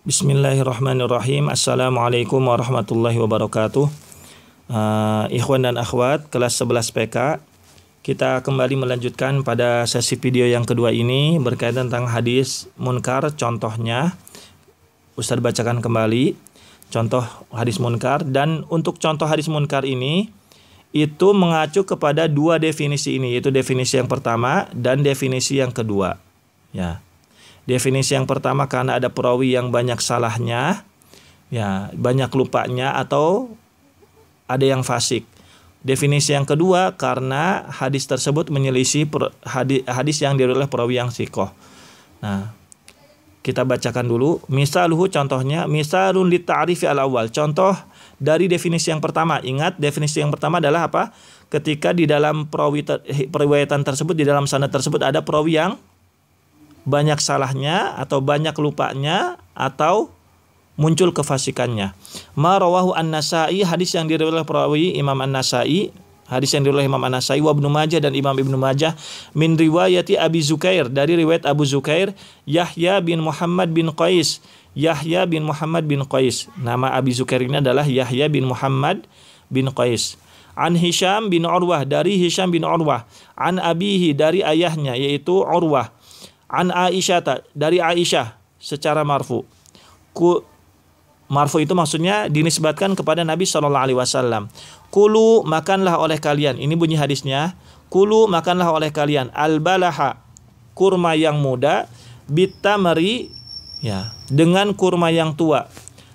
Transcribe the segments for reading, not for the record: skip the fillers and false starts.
Bismillahirrahmanirrahim. Assalamualaikum warahmatullahi wabarakatuh. Ikhwan dan akhwat kelas 11 PK, kita kembali melanjutkan pada sesi video yang kedua ini berkaitan tentang hadis munkar. Contohnya Ustadz bacakan kembali contoh hadis munkar, dan untuk contoh hadis munkar ini itu mengacu kepada dua definisi ini, yaitu definisi yang pertama dan definisi yang kedua. Ya. Definisi yang pertama karena ada perawi yang banyak salahnya, ya, banyak lupanya, atau ada yang fasik. Definisi yang kedua karena hadis tersebut menyelisih hadis yang diriwayatkan oleh perawi yang sikoh. Nah, kita bacakan dulu. Misaluhu, contohnya, misalun li ta'rifi al-awwal. Contoh dari definisi yang pertama. Ingat, definisi yang pertama adalah apa? Ketika di dalam periwayatan tersebut, di dalam sanad tersebut ada perawi yang banyak salahnya atau banyak lupanya atau muncul kefasikannya. Ma rawahu An-Nasa'i, hadis yang diriwayatkan oleh perawi Imam An-Nasa'i, hadis yang diriwayatkan Imam An-Nasa'i wa Ibnu Majah dan Imam Ibnu Majah, min riwayati Abi Zukair, dari riwayat Abu Zukair, Yahya bin Muhammad bin Qais. Yahya bin Muhammad bin Qais. Nama Abi Zukair ini adalah Yahya bin Muhammad bin Qais. An Hisham bin Urwah, dari Hisham bin Urwah. An abihi, dari ayahnya yaitu Urwah. An Aisyah, dari Aisyah secara marfu. Marfu itu maksudnya dinisbatkan kepada Nabi SAW. Kulu, makanlah oleh kalian. Ini bunyi hadisnya. Kulu, makanlah oleh kalian. Al-balaha, kurma yang muda. Bitamari, ya, dengan kurma yang tua.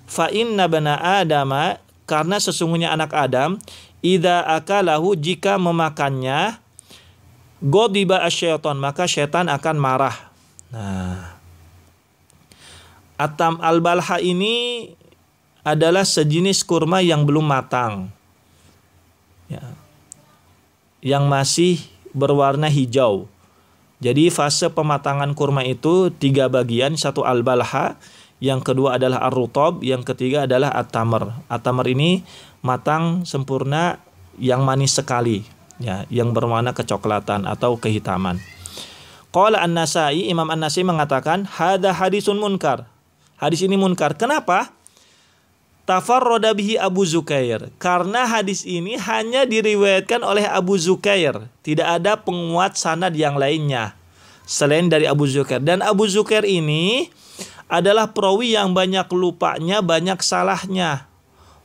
Fa inna bana adama, karena sesungguhnya anak Adam, idza akalahu, jika memakannya, Godiba asyaiton, maka syaitan akan marah. Nah, atam al-balha ini adalah sejenis kurma yang belum matang, ya, yang masih berwarna hijau. Jadi fase pematangan kurma itu 3 bagian. Satu al-balha, yang kedua adalah ar-rutab, yang ketiga adalah at-tamr. At-tamr ini matang sempurna, yang manis sekali, ya, yang berwarna kecoklatan atau kehitaman. Qala An-Nasa'i, Imam An-Nasa'i mengatakan, hadza hadisun munkar. Hadis ini munkar. Kenapa? Tafarrada bihi Abu Zukair. Karena hadis ini hanya diriwayatkan oleh Abu Zukair. Tidak ada penguat sanad yang lainnya selain dari Abu Zukair. Dan Abu Zukair ini adalah perawi yang banyak lupanya, banyak salahnya.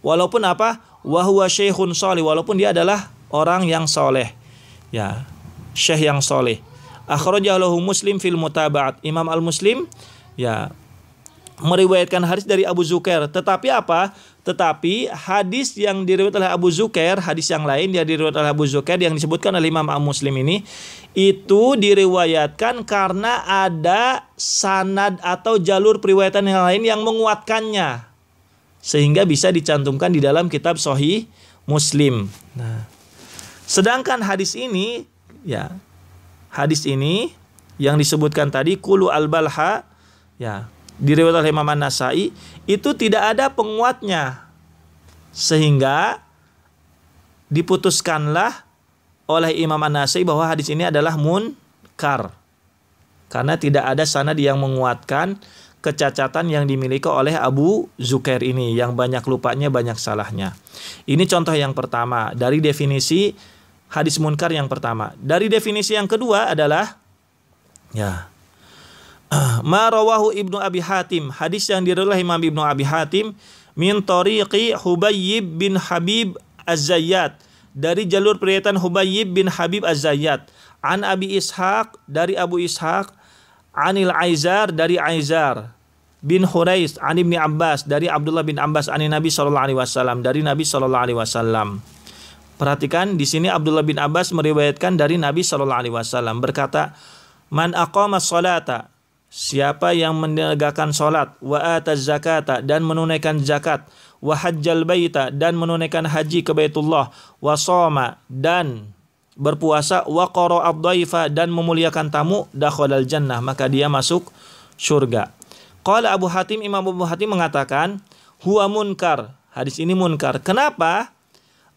Walaupun apa? Wa huwa syekhun shalih, walaupun dia adalah orang yang soleh, ya, syekh yang soleh. Akhrajahu Muslim fil mutaba'at. Imam Al-Muslim, ya, meriwayatkan hadis dari Abu Zukair. Tetapi apa? Tetapi hadis yang diriwayatkan oleh Abu Zukair, hadis yang lain yang diriwayatkan oleh Abu Zukair yang disebutkan oleh Imam Al-Muslim ini, itu diriwayatkan karena ada sanad atau jalur periwayatan yang lain yang menguatkannya, sehingga bisa dicantumkan di dalam kitab Sahih Muslim. Nah, sedangkan hadis ini, ya, hadis ini yang disebutkan tadi, Kulu al-balha, ya, diriwayatkan oleh Imam An-Nasa'i, itu tidak ada penguatnya, sehingga diputuskanlah oleh Imam An-Nasa'i bahwa hadis ini adalah munkar, karena tidak ada sanad yang menguatkan kecacatan yang dimiliki oleh Abu Zukair ini, yang banyak lupanya, banyak salahnya. Ini contoh yang pertama dari definisi hadis munkar yang pertama. Dari definisi yang kedua adalah, ya, ma rawahu Ibnu Abi Hatim, hadis yang diriwayatkan Imam Ibnu Abi Hatim, min tariqi Hubayyib bin Habib Az-Zayyat, dari jalur periwayatan Hubayyib bin Habib Az-Zayyat. An Abi Ishaq, dari Abu Ishaq. Anil Aizar, dari Aizar bin Hurais. An Ibni Abbas, dari Abdullah bin Abbas. Ani Nabi SAW, dari Nabi SAW. Perhatikan di sini Abdullah bin Abbas meriwayatkan dari Nabi SAW, berkata, man aqama sholata, siapa yang menegakkan salat, wa ataz zakata, dan menunaikan zakat, wa hajjal baita, dan menunaikan haji ke Baitullah, wa shoma, dan berpuasa, wa qara'ad dhaifa, dan memuliakan tamu, dakhalal jannah, maka dia masuk surga. Qala Abu Hatim, Imam Abu Hatim mengatakan, huwa munkar, hadis ini munkar. Kenapa?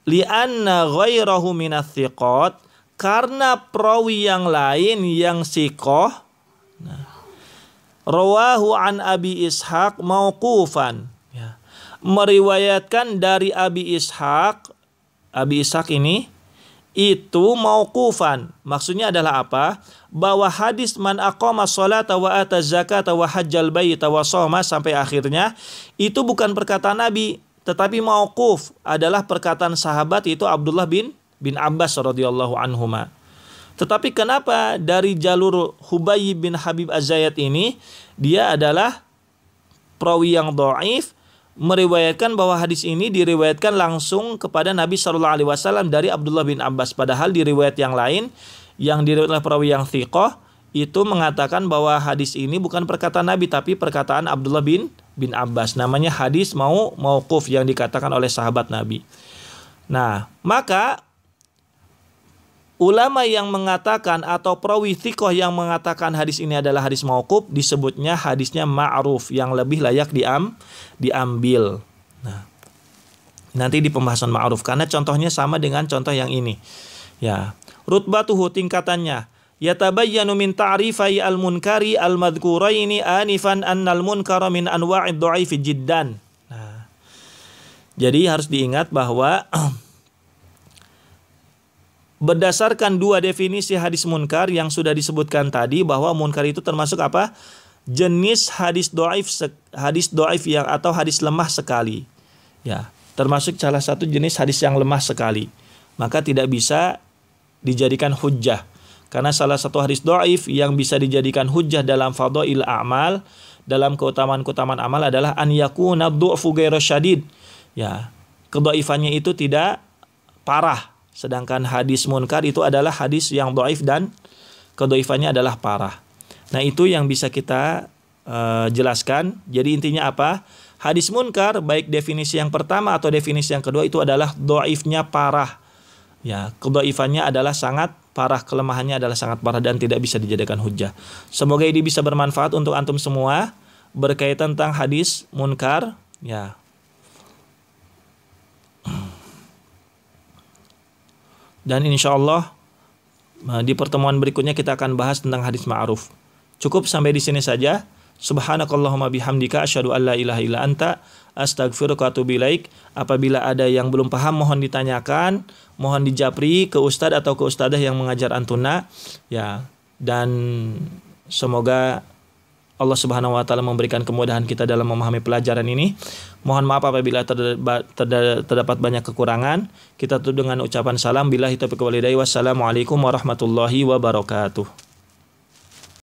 Li'anna ghairahu minats thiqat, karena perawi yang lain yang sikoh, nah, rawahu an Abi Ishaq mauqufan, ya, meriwayatkan dari Abi Ishaq. Abi Ishaq ini itu mauqufan. Maksudnya adalah apa? Bahwa hadis man aqama sholata wa ata zakata wa hajjal baita wa shoma sampai akhirnya itu bukan perkataan Nabi, tetapi mauquf adalah perkataan sahabat, itu Abdullah bin Abbas radhiyallahu anhuma. Tetapi kenapa dari jalur Hubayy bin Habib Az-Zayyat ini dia adalah perawi yang dhaif, meriwayatkan bahwa hadis ini diriwayatkan langsung kepada Nabi SAW dari Abdullah bin Abbas. Padahal di riwayat yang lain yang diriwayatkan oleh perawi yang thiqah itu mengatakan bahwa hadis ini bukan perkataan Nabi tapi perkataan Abdullah bin Abbas. Namanya hadis mauquf yang dikatakan oleh sahabat Nabi. Nah, maka ulama yang mengatakan atau perawi thiqah yang mengatakan hadis ini adalah hadis mauquf disebutnya hadisnya ma'ruf, yang lebih layak diambil. Nah, nanti di pembahasan ma'ruf karena contohnya sama dengan contoh yang ini. Ya, rutbatuhu tingkatannya. Yatabayyanu min ta'rifai al-munkari al-madhkuraini anifan annal munkara min anwa'id dha'ifi jiddan. Nah, jadi harus diingat bahwa berdasarkan dua definisi hadis munkar yang sudah disebutkan tadi, bahwa munkar itu termasuk apa? Jenis hadis dhaif yang atau hadis lemah sekali. Ya, termasuk salah satu jenis hadis yang lemah sekali. Maka tidak bisa dijadikan hujjah. Karena salah satu hadis dhaif yang bisa dijadikan hujjah dalam fadhail a'mal, dalam keutamaan-keutamaan amal adalah an yakuna dhu'fu ghairu syadid. Ya, kedhaifannya itu tidak parah. Sedangkan hadis munkar itu adalah hadis yang dhaif dan kedhaifannya adalah parah. Nah, itu yang bisa kita jelaskan. Jadi intinya apa? Hadis munkar baik definisi yang pertama atau definisi yang kedua itu adalah dhaifnya parah. Ya, kedhaifannya adalah sangat parah, kelemahannya adalah sangat parah dan tidak bisa dijadikan hujjah. Semoga ini bisa bermanfaat untuk antum semua berkaitan tentang hadis munkar, ya. Dan insya Allah di pertemuan berikutnya kita akan bahas tentang hadis ma'ruf. Cukup sampai di sini saja. Subhanakallahumma bihamdika asyhadu an la ilaha illa anta astaghfiruka wa atubu ilaik. Apabila ada yang belum paham mohon ditanyakan, mohon dijapri ke ustadz atau ke ustadzah yang mengajar antuna, ya. Dan semoga Allah Subhanahu wa taala memberikan kemudahan kita dalam memahami pelajaran ini. Mohon maaf apabila terdapat banyak kekurangan. Kita tutup dengan ucapan salam. Billahi taufiq wal hidayah. Wassalamualaikum warahmatullahi wabarakatuh.